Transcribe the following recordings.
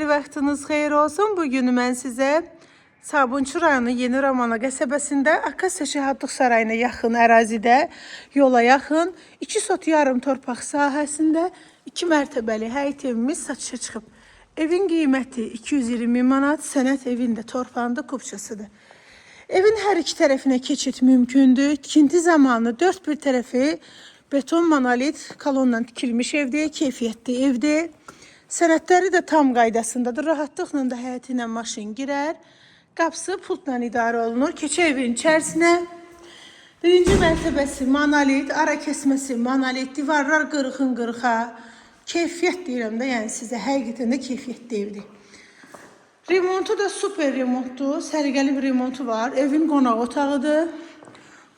Vaxtınız xeyir olsun. Bugün mən sizə Sabunçu rayonu Yeni Romana qəsəbəsində Akasiya Şəhadlıq Sarayına yaxın ərazidə, yola yaxın 2 sot yarım torpaq sahəsində 2 mərtəbəli həyət evimiz satışa çıxıb. Evin qiyməti 220 min manat, sənət evində torpağında kupçasıdır. Evin hər iki tərəfinə keçid mümkündür. Tikinti zamanı dörd bir tərəfi beton monolit kolonla tikilmiş evdir, keyfiyyətli evdir. Sənədləri də tam qaydasındadır. Rahatlıqla da həyətinə maşın girər. Qapısı pultla idarə olunur. Keçə evin içərisinə. Birinci mərtəbəsi monolit, ara kəsməsi monolit, divarlar qırxın qırxa. Keyfiyyət deyirəm də, yəni sizə həqiqətən də keyfiyyətli evdir. Remontu da super remontdur. Sərgəli bir remontu var. Evin qonaq otağıdır.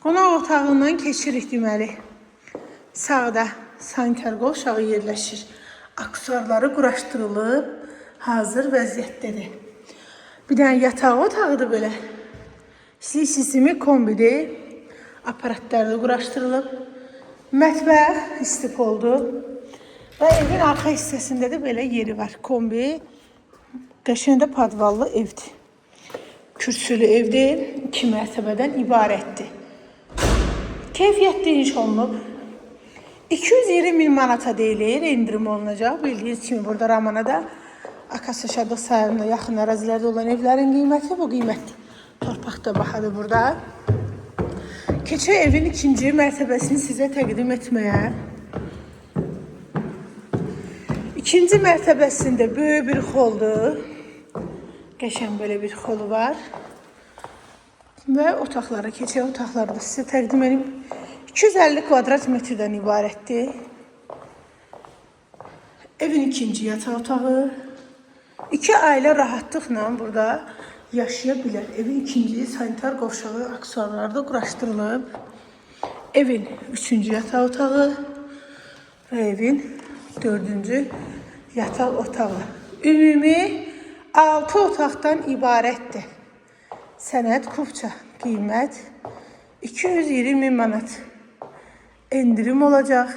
Qonaq otağından keçirik deməli. Sağda sanitar qovşağı yerləşir. Aksesuarları quraşdırılıb, hazır vəziyyətdədir. Bir dənə yataq otağıdır belə. İstilik sistemi kombidir. Aparatları da quraşdırılıb. Mətbəx istif oldu. Və evin arxa hissəsində də belə yeri var. Kombi. Qəşəngdə padvallı evdir. Kürsülü evdir. 2 mərtəbədən ibarətdir. Keyfiyyətli iş olunub. 220 min manata deyilir, indirim olunacaq. Bildiyiniz kimi burada Ramanada Akasiya Şəhadlıq Sarayına yaxın ərazilərdə olan evlərin qiyməti bu qiymətdir. Torpaq da bahadır burada. Keçə evin ikinci mərtəbəsini sizə təqdim etməyə. İkinci mərtəbəsində böyük bir xoldur. Qəşəng belə bir xolu var. Və otaqlara, keçə otaqları da sizə təqdim edeyim. 250 kvadrat metrdən ibarətdir. Evin ikinci yataq otağı. 2 ailə rahatlıqla burada yaşaya bilər. Evin ikinci sanitar qovşağı, aksesuarları da quraşdırılıb. Evin üçüncü yataq otağı və evin dördüncü yataq otağı. Ümumi 6 otaqdan ibarətdir. Sənət kupça, qiymət 220 min manat. İndirim olacaq.